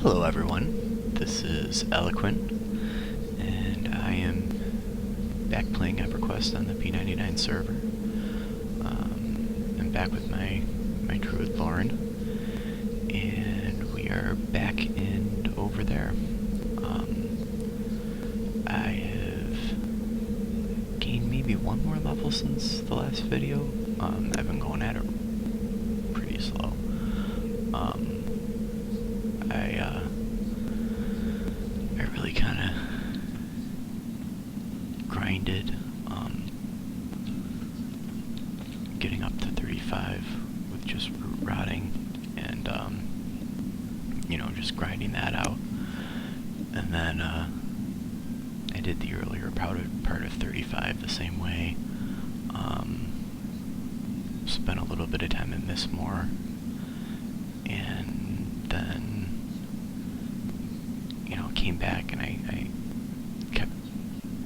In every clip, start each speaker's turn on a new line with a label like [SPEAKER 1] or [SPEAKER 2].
[SPEAKER 1] Hello everyone, this is Eloquent, and I am back playing EverQuest on the P99 server. I'm back with my Druid Lourne, and we are back in over there. I have gained maybe one more level since the last video. I've been going at it pretty slow. I really kind of grinded, getting up to 35 with just root rotting, and you know, just grinding that out. And then I did the earlier part of 35 the same way. Spent a little bit of time in Mistmore, and then, you know, came back and I kept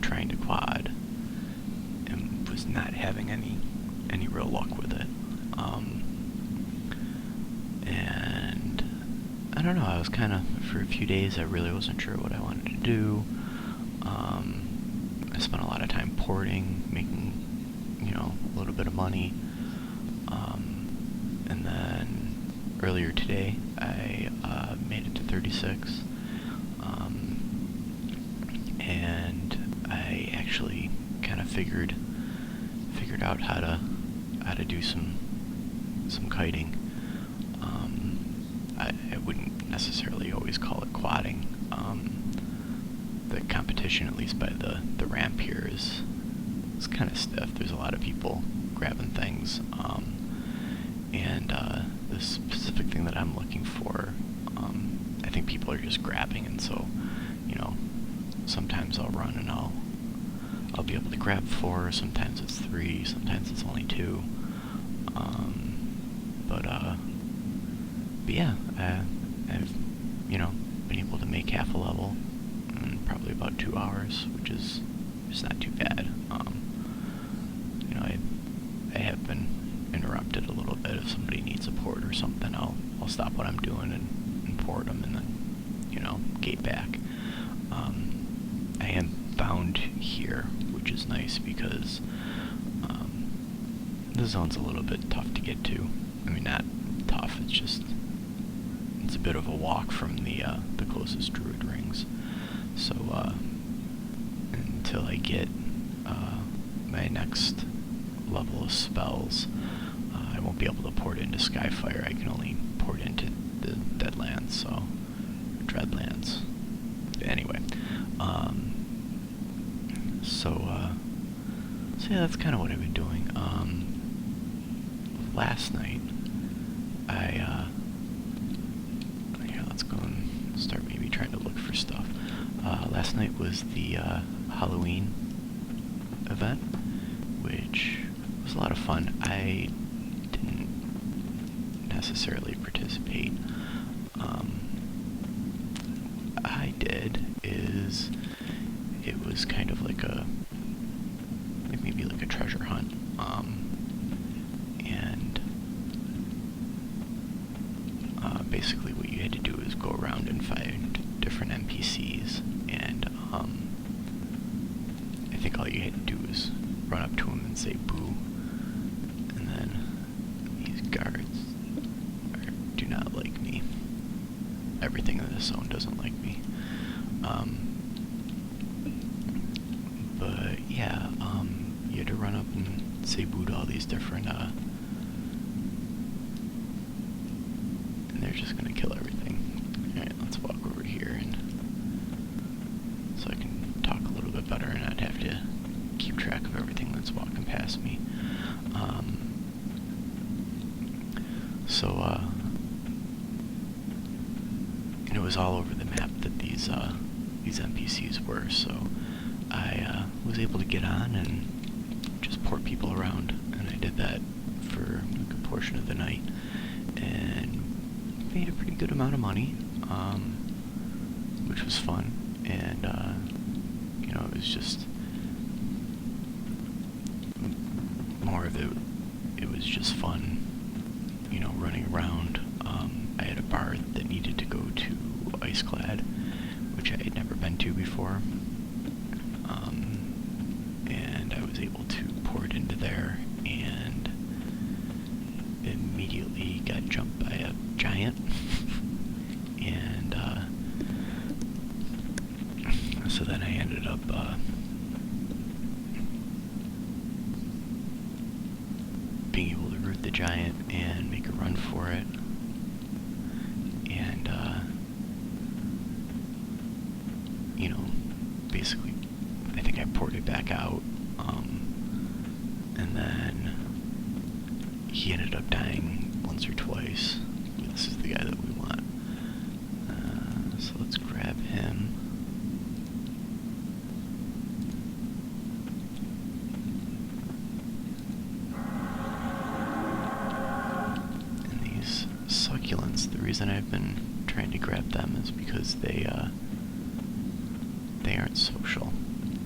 [SPEAKER 1] trying to quad and was not having any real luck with it. And I don't know, I was kind of, for a few days I really wasn't sure what I wanted to do. I spent a lot of time porting, making, you know, a little bit of money. And then earlier today I made it to 36. And I actually kind of figured out how to do some kiting. I wouldn't necessarily always call it quadding. The competition, at least by the ramp here, is kind of stiff. There's a lot of people grabbing things, and the specific thing that I'm looking for, I think people are just grabbing, and so, you know, sometimes I'll run and I'll be able to grab 4, sometimes it's 3, sometimes it's only 2. But yeah, I've, you know, been able to make half a level in probably about 2 hours, which is just not too bad. You know, I have been interrupted a little bit. If somebody needs a port or something, I'll stop what I'm doing and port them, and then, you know, gate back. I am bound here, which is nice because the zone's a little bit tough to get to. I mean, not tough, it's just, it's a bit of a walk from the closest Druid rings. So until I get my next level of spells, I won't be able to port into Skyfire. I can only port into the Deadlands, so Dreadlands. Anyway, so yeah, that's kind of what I've been doing. Last night, yeah, let's go and start maybe trying to look for stuff. Last night was the Halloween event, which was a lot of fun. I didn't necessarily participate. I did is, it was kind of like maybe like a treasure hunt, and basically what you had to do is go around and find different NPCs, and I think all you had to do was run up to them and say boo, and then these guards do not like me. Everything in this zone doesn't like me. But yeah, you had to run up and say boo to all these different, and they're just gonna kill everything. Alright, let's walk over here, and so I can talk a little bit better and not have to keep track of everything that's walking past me. And it was all over the map that these NPCs were, so I was able to get on and just port people around, and I did that for a good portion of the night, and made a pretty good amount of money, which was fun, and you know, it was just more of it. It was just fun, you know, running around. I had a bard that needed to go to ice clad, which I had never been to before. And I was able to port into there and immediately got jumped by a giant. And so then I ended up being able to root the giant and make a run for it. And you know, basically I think I ported back out, and then he ended up dying once or twice. This is the guy that we want. So let's grab him. And these succulents, the reason I've been trying to grab them is because they aren't social.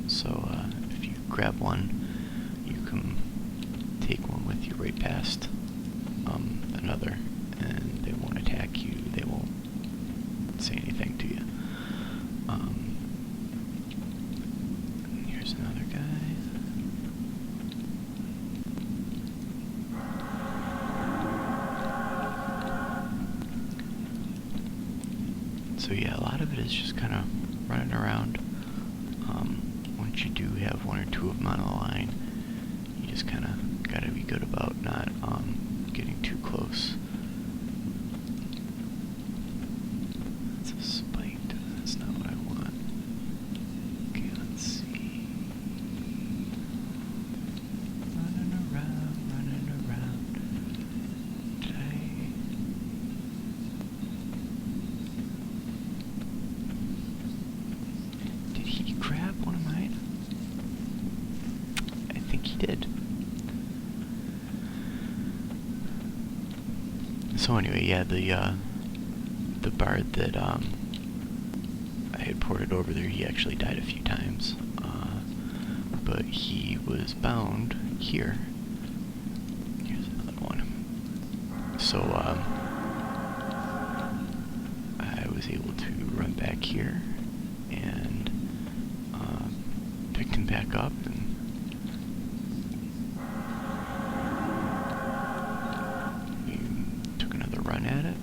[SPEAKER 1] So if you grab one, you can take one with you right past another, and they won't attack you, they won't say anything to you. Here's another guy. So yeah, a lot of it is just kind of running around. Once you do have one or two of them on the line, you just kind of gotta be good about not getting too close. That's a spite. That's not what I want. Okay, let's see. Running around, running around. Did he grab one of mine? I think he did. So anyway, yeah, the bard that I had ported over there, he actually died a few times, but he was bound here. Here's another one. So I was able to run back here and picked him back up, and we took another run at it.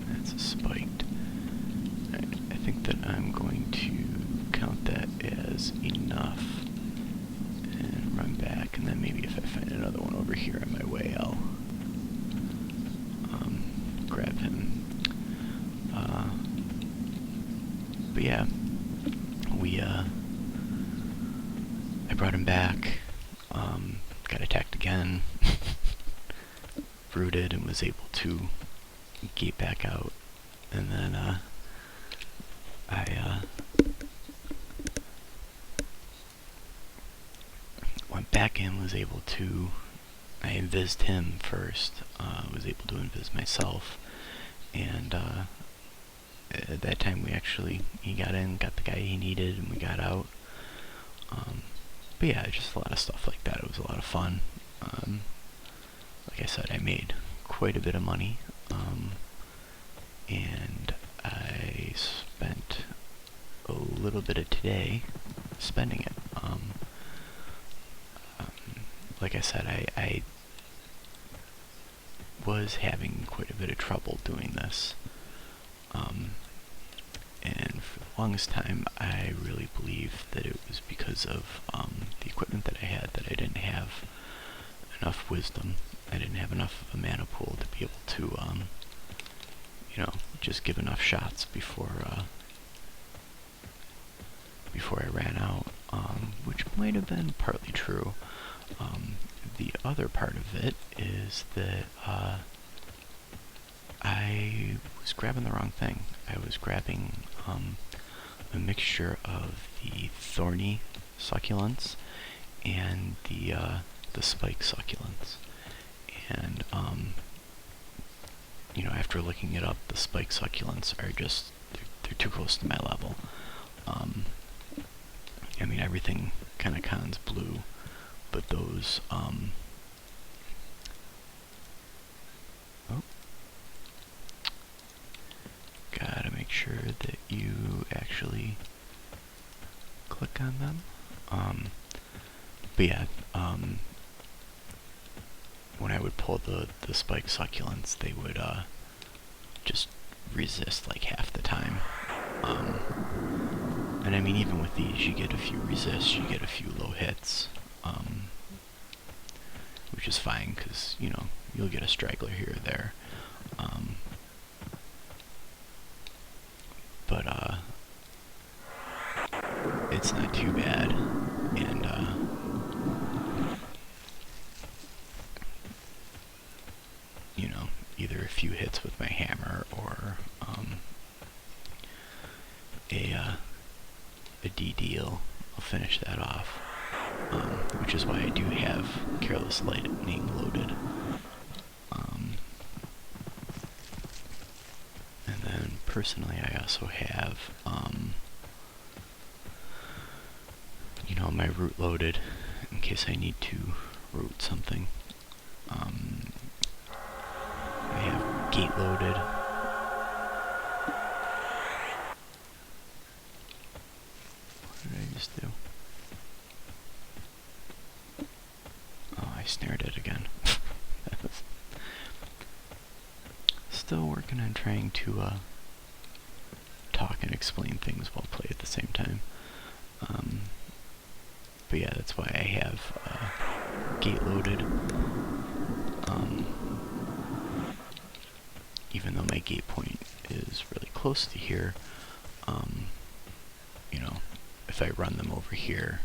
[SPEAKER 1] That's a spiked. I think that I'm going to count that as enough and run back, and then maybe if I find another one over here on my way, I'll grab him. But yeah, I brought him back, got attacked again, rooted, and was able to gate back out, and then I went back in, was able to, I invised him first, was able to invis myself, and at that time he got in, got the guy he needed, and we got out. But yeah, just a lot of stuff like that. It was a lot of fun. Like I said, I made quite a bit of money, and I spent a little bit of today spending it. Like I said, I was having quite a bit of trouble doing this. And for the longest time, I really believed that it was because of the equipment that I had, that I didn't have enough wisdom. I didn't have enough of a mana pool to be able to, you know, just give enough shots before I ran out, which might have been partly true. The other part of it is that I was grabbing the wrong thing. I was grabbing a mixture of the thorny succulents and the spike succulents. And you know, after looking it up, the spike succulents are just they're too close to my level. I mean, everything kind of cons blue, but those gotta make sure sure that you actually click on them. But yeah, when I would pull the spike succulents, they would just resist like half the time. And I mean, even with these, you get a few resists, you get a few low hits, which is fine, because, you know, you'll get a straggler here or there. But it's not too bad, and you know, either a few hits with my hammer or a D-deal, I'll finish that off, which is why I do have Careless Lightning loaded. And then personally, I also have you know, my root loaded in case I need to root something. I have gate loaded. What did I just do? Oh, I snared it again. Still working on trying to talk and explain things while play at the same time. But yeah, that's why I have gate loaded. Even though my gate point is really close to here, you know, if I run them over here,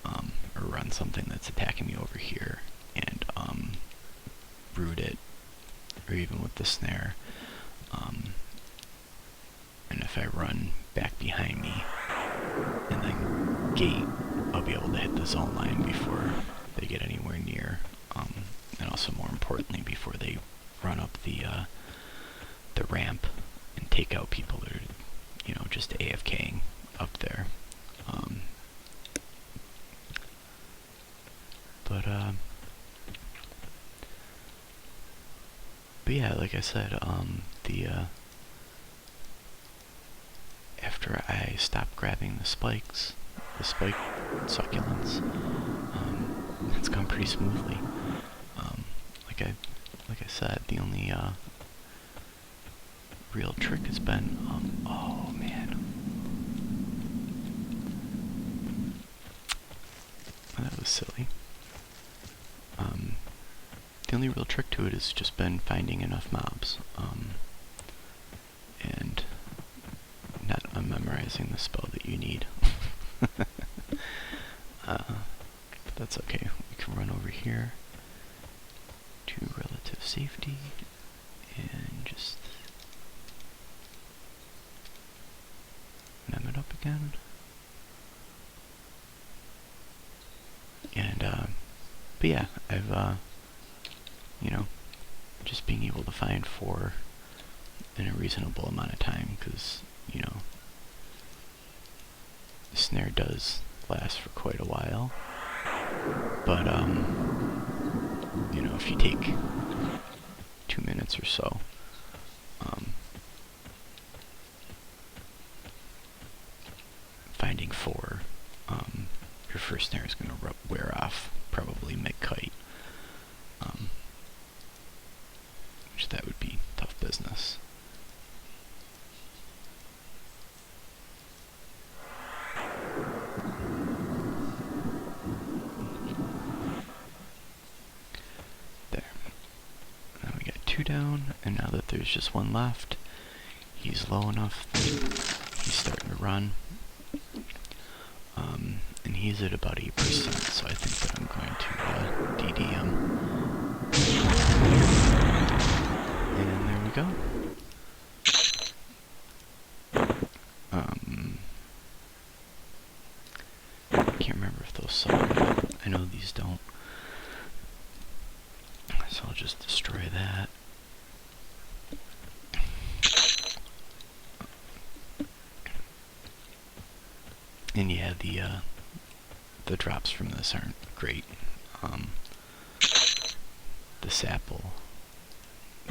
[SPEAKER 1] or run something that's attacking me over here, and root it, or even with the snare, and if I run back behind me and then gate, I'll be able to hit the zone line before they get anywhere near, and also more importantly, before they run up the ramp and take out people that are, you know, just AFKing up there. But yeah, like I said, after I stopped grabbing the spike succulents, it's gone pretty smoothly. Like I said, the only real trick has been, oh man, that was silly. The only real trick to it has just been finding enough mobs, and not memorizing the spell that you need. But that's okay. We can run over here to relative safety and just mem it up again. And but yeah, I've you know, just being able to find 4 in a reasonable amount of time, because, you know, the snare does last for quite a while, but you know, if you take 2 minutes or so, finding 4, your first snare is going to wear off probably mid-kite, which that would be tough business. There. Now we got 2 down, and now that there's just 1 left, he's low enough that he's starting to run. And he's at about 8%, so I think that I'm going to DD him. And there we go. I can't remember if those suck or not. I know these don't. So I'll just destroy that. And yeah, the drops from this aren't great. The sap will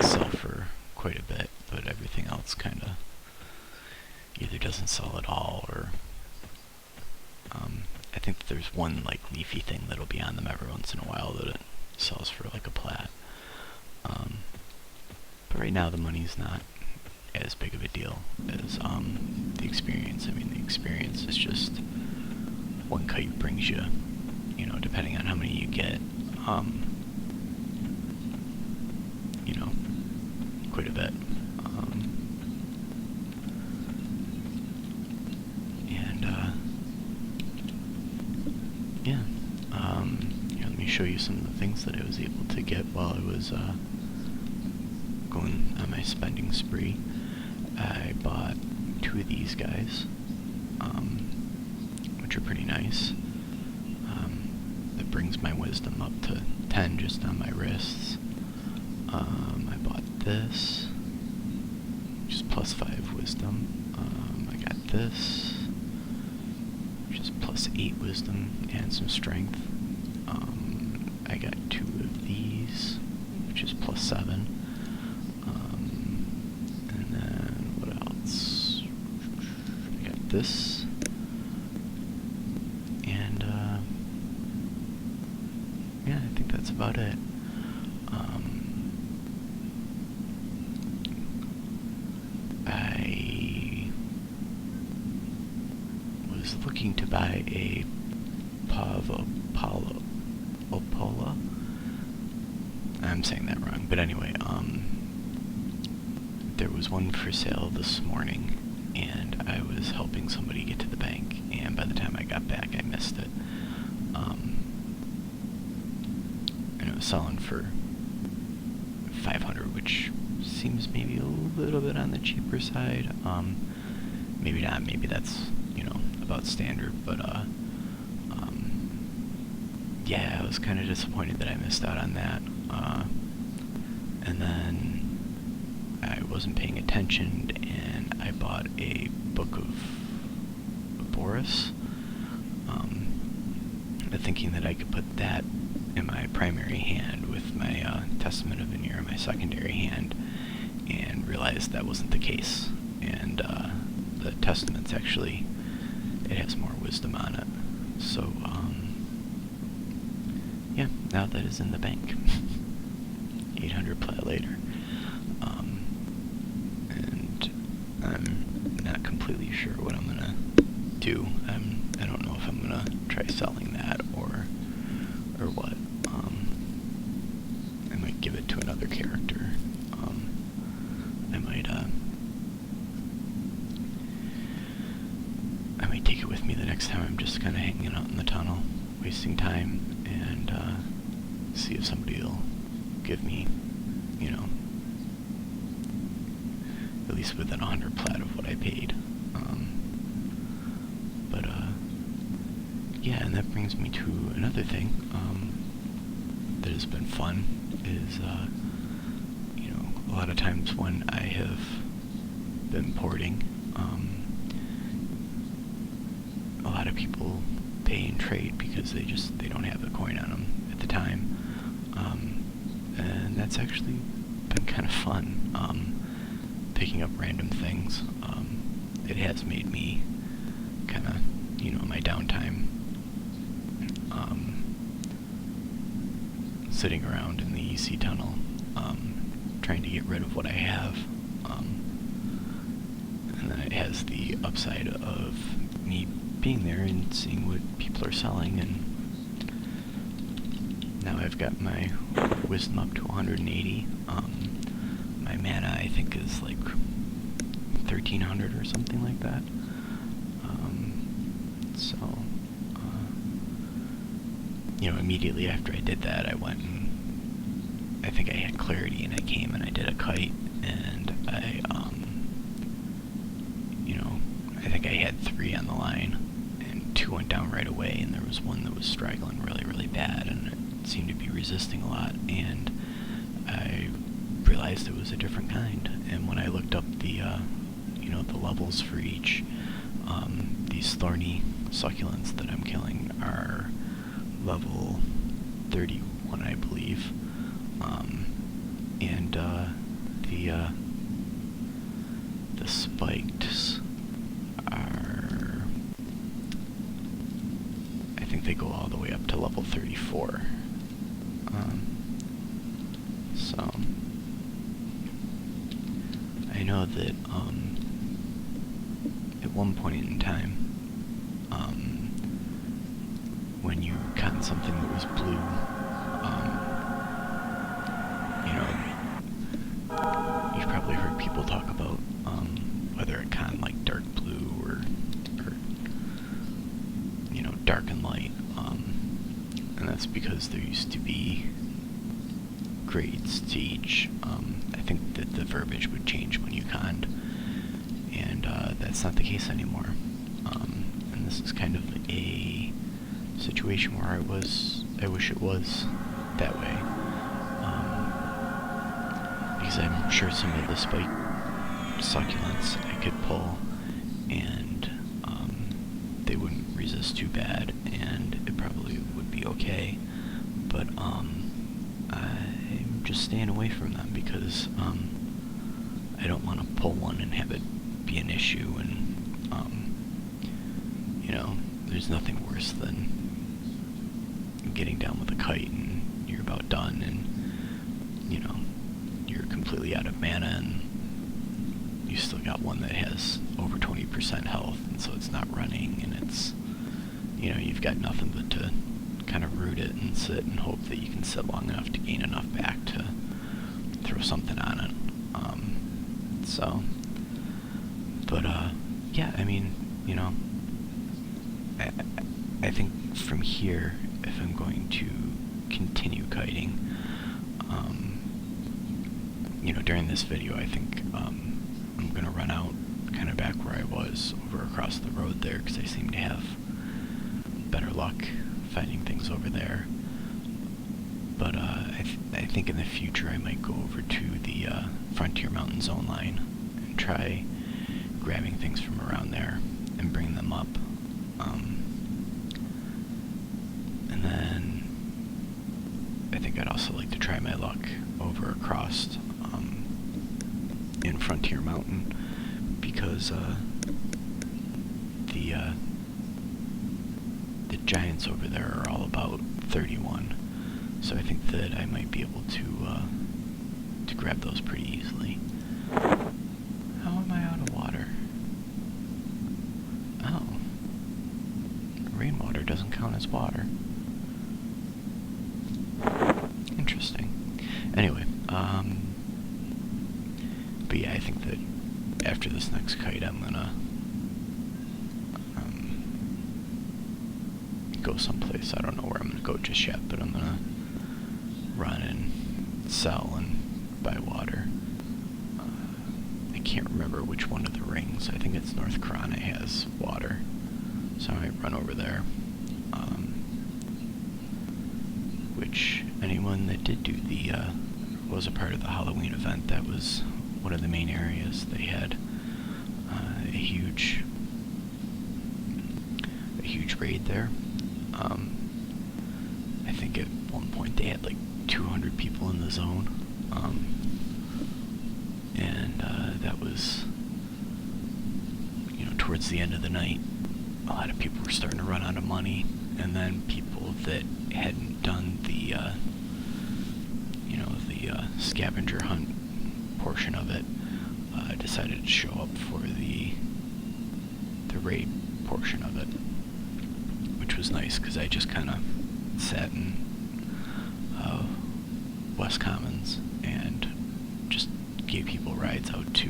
[SPEAKER 1] sell for quite a bit, but everything else kind of doesn't sell at all, or I think that there's one like leafy thing that'll be on them every once in a while that it sells for like a plat. But right now the money's not as big of a deal as the experience. I mean, the experience is just one kite brings you, you know, depending on how many you get, you know, quite a bit. Yeah. Here, let me show you some of the things that I was able to get while I was going on my spending spree. I bought 2 of these guys, which are pretty nice. That brings my wisdom up to 10 just on my wrists. I bought this, which is plus 5 wisdom. I got this, which is plus 8 wisdom and some strength. I got 2 of these, which is plus 7. And then what else? I got this. And yeah, I think that's about it. I was looking to buy a Opola. I'm saying that wrong, but anyway, there was one for sale this morning, and I was helping somebody get to the bank, and by the time I got back, I missed it. And it was selling for 500, which seems maybe a little bit on the cheaper side. Maybe not. Maybe that's, you know, about standard, but yeah, I was kind of disappointed that I missed out on that. And then I wasn't paying attention, and I bought a book of Boris, thinking that I could put that in my primary hand with my Testament of Veneer in my secondary hand, and realized that wasn't the case. And the Testament's actually, it has more wisdom on it. So, yeah, now that is in the bank. 800 plat later. And I'm not completely sure what I'm gonna do. I don't know if I'm gonna try selling that or what. I might give it to another character. I might take it with me the next time I'm just kind of hanging out in the tunnel, wasting time, and see if somebody will give me, you know, at least within 100 plat of what I paid. But yeah, and that brings me to another thing that has been fun, is you know, a lot of times when I have been porting, a lot of people pay and trade because they don't have a coin on them at the time, and that's actually been kind of fun, picking up random things. It has made me kind of, you know, my downtime, sitting around in the EC tunnel, trying to get rid of what I have, and then it has the upside of me being there and seeing what people are selling. And now I've got my wisdom up to 180. My mana, I think, is like 1300 or something like that. So, you know, immediately after I did that, I went and I think I had clarity, and I came and I did a kite, and I, you know, I think I had 3 on the line, and 2 went down right away, and there was one that was straggling really, really bad, and it seemed to be resisting a lot, and I realized it was a different kind. And when I looked up the, you know, the levels for each, these thorny succulents that I'm killing are level 31, I believe, and the spiked believe they go all the way up to level 34. So I know that at one point in time, when you caught something that was blue, you know, you've probably heard people talk about whether it caught like dark blue or you know, dark and light, and that's because there used to be grades to each. I think that the verbiage would change when you conned, and that's not the case anymore. And this is kind of a situation where I wish it was that way, because I'm sure some of the spike succulents I could pull, and they wouldn't resist too bad, and it probably would be okay. But I'm just staying away from them because I don't want to pull one and have it be an issue, and you know, there's nothing worse than getting down with a kite and you're about done, and you know, you're completely out of mana, and you still got one that has over 20% health, and so it's not running, and it's, you know, you've got nothing but to kind of root it and sit and hope that you can sit long enough to gain enough back to throw something on it. But yeah, I mean, you know, I think from here, if I'm going to continue kiting, you know, during this video, I think I'm gonna run out kind of back where I was over across the road there, because I seem to have better luck finding things over there. But I think in the future I might go over to the Frontier Mountain Zone line and try grabbing things from around there and bring them up. And then I think I'd also like to try my luck over across in Frontier Mountain, because the giants over there are all about 31, so I think that I might be able to grab those pretty easily. How am I out of water? Oh, rainwater doesn't count as water. Interesting. Anyway, but yeah, I think that after this next kite, I'm gonna go someplace. I don't know where I'm gonna go just yet, but I'm gonna run and sell and buy water. I can't remember which one of the rings. I think it's North Corona has water, so I might run over there. Which anyone that did do the was a part of the Halloween event, that was one of the main areas. They had a huge raid there. I think at one point they had like 200 people in the zone, and that was, you know, towards the end of the night. A lot of people were starting to run out of money, and then people that hadn't done the you know, the scavenger hunt portion of it decided to show up for the raid portion of it, which was nice, because I just kind of sat in West Commons and just gave people rides out to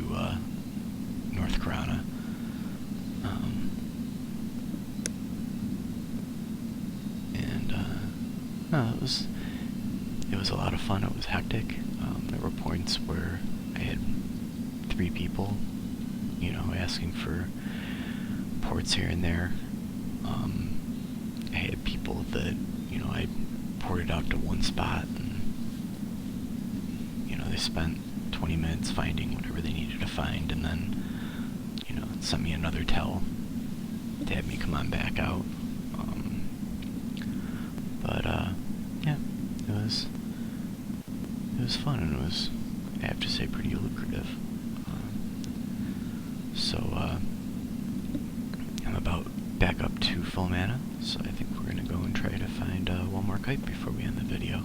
[SPEAKER 1] North Corona. No, it was a lot of fun. It was hectic. There were points where I had 3 people, you know, asking for ports here and there. I had people that, you know, I ported out to one spot, and, you know, they spent 20 minutes finding whatever they needed to find, and then, you know, sent me another tell to have me come on back out. Yeah, it was fun, and it was, I have to say, pretty lucrative. So I'm about back up to full mana, so I think we're gonna go and try to find one more kite before we end the video.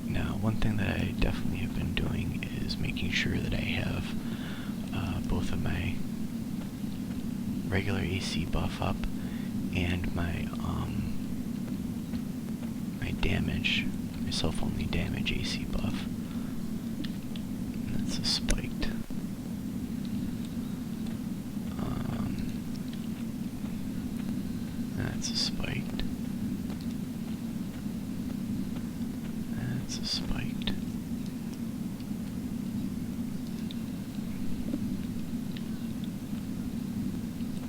[SPEAKER 1] Now, one thing that I definitely have been doing is making sure that I have both of my regular AC buff up and my damage, my self-only damage AC buff. And that's a spiked. That's a spiked. That's a spiked.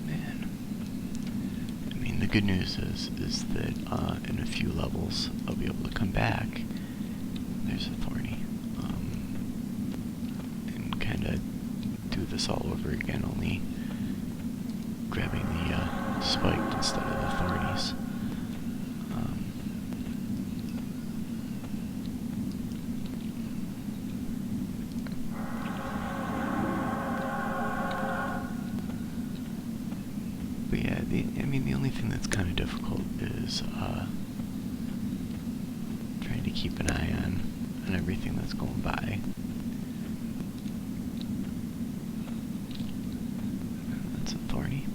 [SPEAKER 1] Man. I mean, the good news is that in a few levels I'll be able to come back. There's a thorny. And kind of do this all over again, only grabbing the spiked instead of the thornies. But yeah, I mean, the only thing that's kind of difficult is trying to keep an eye on everything that's going by. That's a thorny.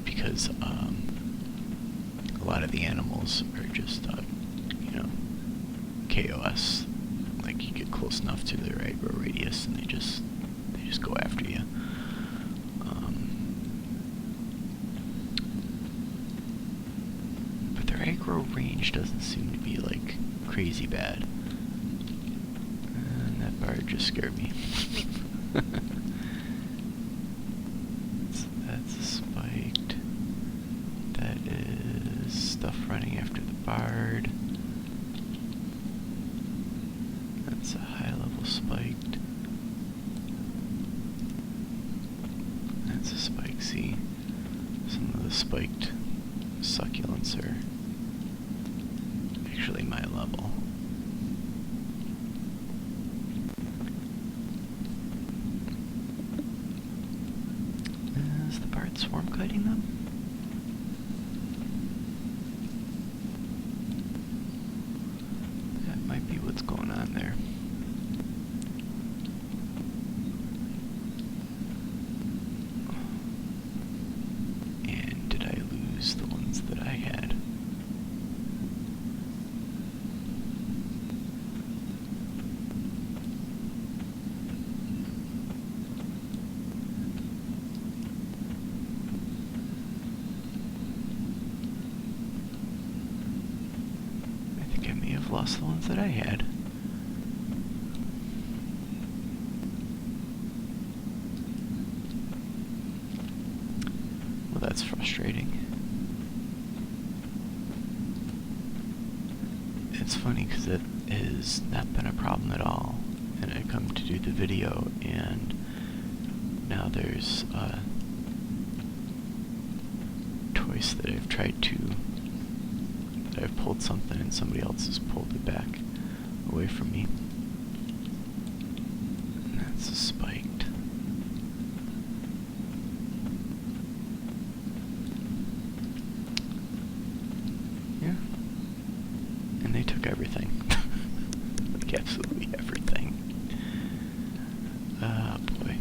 [SPEAKER 1] Because a lot of the animals are just, you know, KOS. Like, you get close enough to their aggro radius and they just go after you. But their aggro range doesn't seem to be, like, crazy bad. And that bard just scared me. That's a spiked. That is stuff running after the bard. That's a high level spiked. That's a spike. See, some of the spiked succulents are actually my level. Is the bard swarm kiting them? That might be what's going on there. And did I lose the ones that I had? Lost the ones that I had. Well, that's frustrating. It's funny because it has not been a problem at all, and I come to do the video and now there's twice that I've tried to I've pulled something and somebody else has pulled it back away from me. And that's a spiked. Yeah. And they took everything. Like absolutely everything. Oh boy.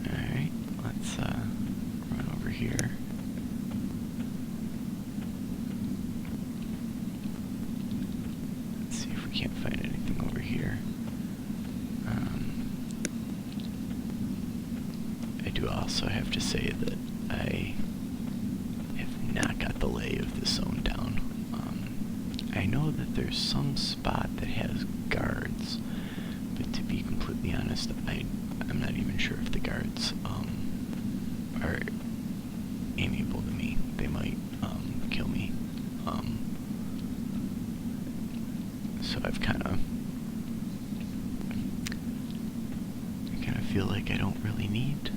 [SPEAKER 1] Alright, let's run over here. Let's see if we can't find anything over here. I do also have to say that I have not got the lay of the zone down. I know that there's some spot that has guards, but to be completely honest, I'm not even sure if the guards are amiable to me. They might kill me. So I've kind of feel like I don't really need,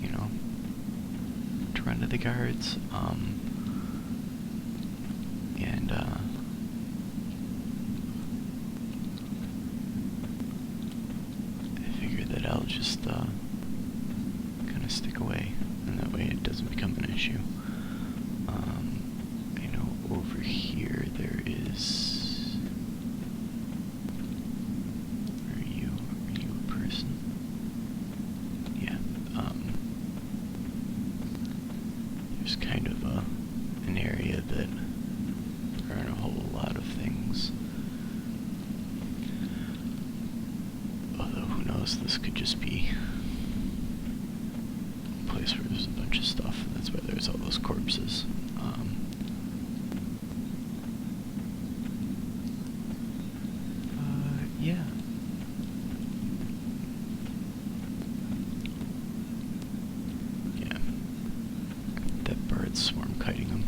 [SPEAKER 1] you know, to run to the guards. And I figured that I'll just kind of stick away, and that way it doesn't become an issue. I know over here there is. Are you a person? Yeah. There's kind of an area that there aren't a whole lot of things. Although who knows, this could just be a place where there's a bunch of stuff, and that's why there's all those corpses. Yeah. Yeah. That bird's swarm kiting them.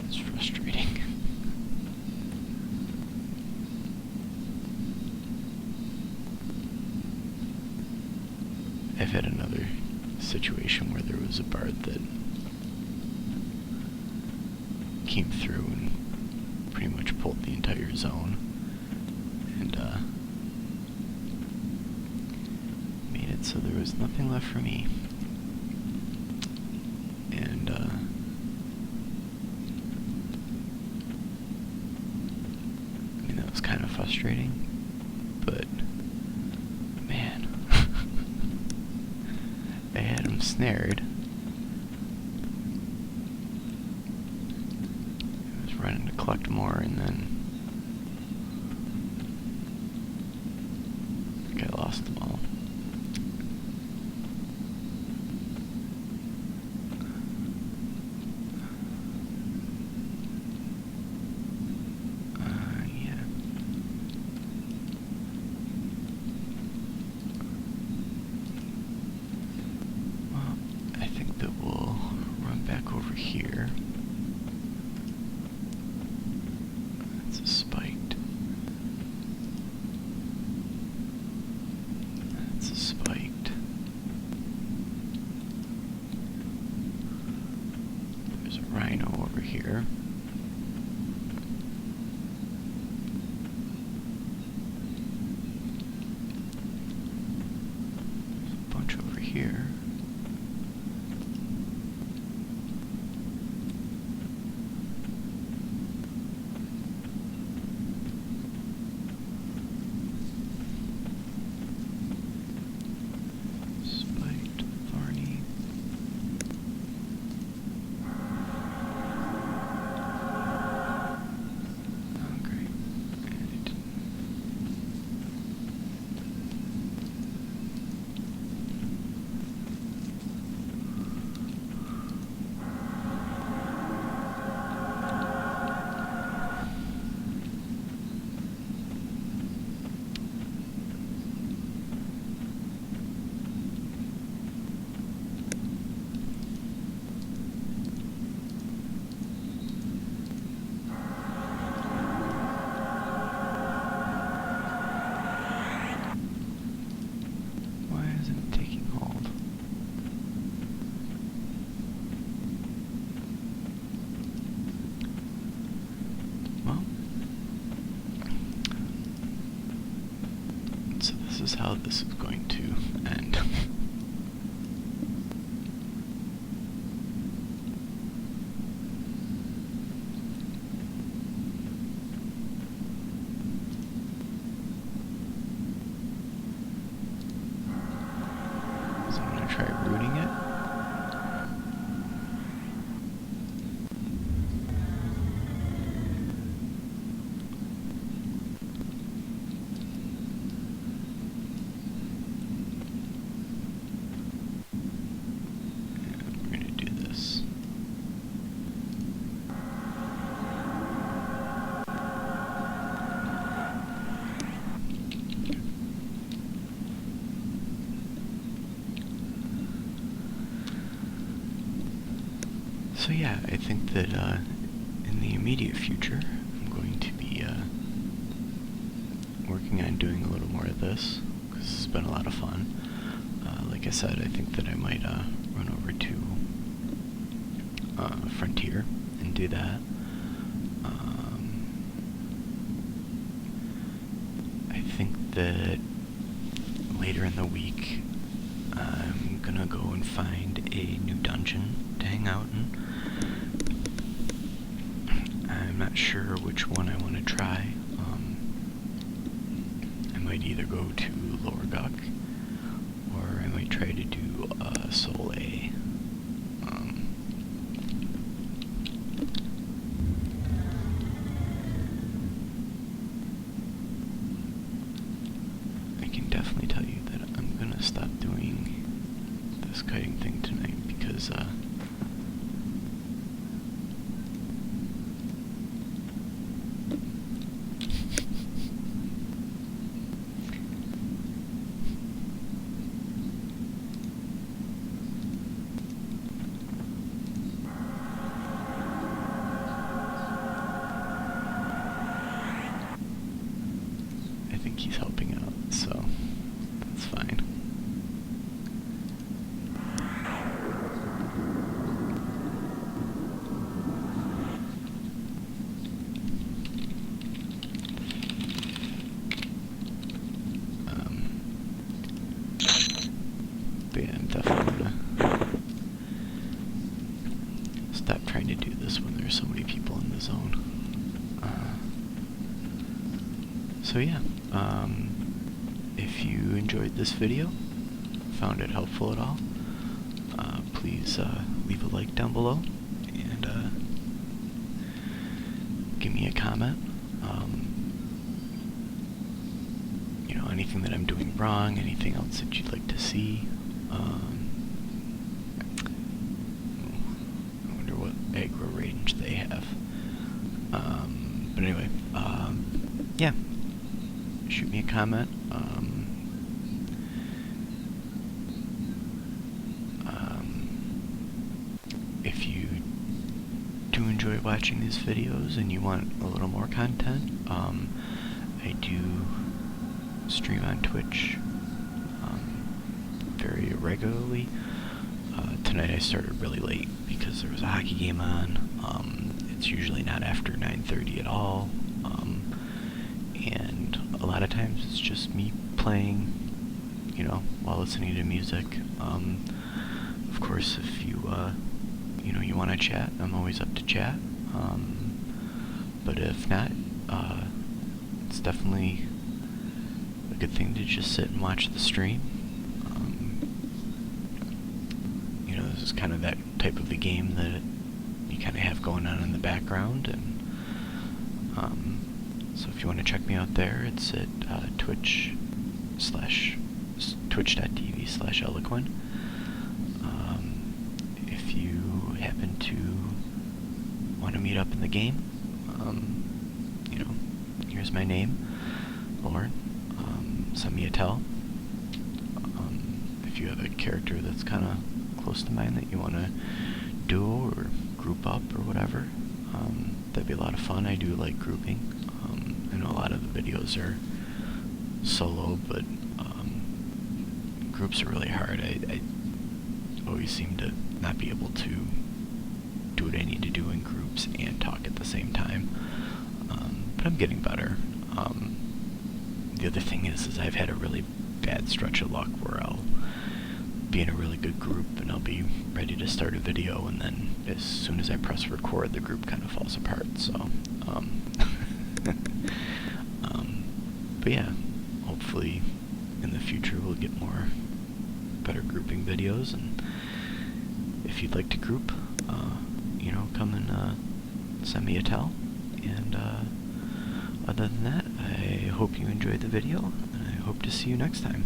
[SPEAKER 1] It's frustrating. I've had another situation where there was a bard that came through and pretty much pulled the entire zone, and made it so there was nothing left for me. And I mean, that was kind of frustrating, but man, I had him snared. Running to collect more, and then I think I lost them all. Yeah. Well, I think that we'll run back over here. Rhino over here. There's a bunch over here. This is how this is going to end. So I'm going to try rooting it. So yeah, I think that in the immediate future, I'm going going to be working on doing a little more of this, because it's been a lot of fun. Like I said, I think that I might run over to Frontier and do that. I think that later in the week I'm gonna go and find a new dungeon to hang out in. I'm not sure which one I want to try. I might either go to Lourne, or I might try to do Soul A. I can definitely tell you that I'm gonna stop doing this kiting thing tonight because I think he's helping out, so that's fine. But yeah, I'm definitely gonna stop trying to do this when there's so many people in the zone. So yeah, if you enjoyed this video, found it helpful at all, please leave a like down below and give me a comment. You know, anything that I'm doing wrong, anything else that you'd like to see. I wonder what aggro range they have. But anyway, yeah. Shoot me a comment. If you do enjoy watching these videos and you want a little more content, I do stream on Twitch very regularly. Tonight I started really late because there was a hockey game on. It's usually not after 9:30 at all. And a lot of times it's just me playing, you know, while listening to music. Of course, if you, you know, you want to chat, I'm always up to chat. But if not, it's definitely a good thing to just sit and watch the stream. You know, this is kind of that type of a game that you kind of have going on in the background, and so if you want to check me out there, it's at twitch.tv/eloquent. If you happen to want to meet up in the game, you know, here's my name, Lourne. Send me a tell. If you have a character that's kind of close to mine that you want to duo or group up or whatever, that'd be a lot of fun. I do like grouping. I know a lot of the videos are solo, but groups are really hard. I always seem to not be able to do what I need to do in groups and talk at the same time. But I'm getting better. The other thing is I've had a really bad stretch of luck where I'll be in a really good group and I'll be ready to start a video, and then as soon as I press record, the group kind of falls apart. So, but yeah, hopefully in the future we'll get more better grouping videos, and if you'd like to group, you know, come and send me a tell. And other than that, I hope you enjoyed the video, and I hope to see you next time.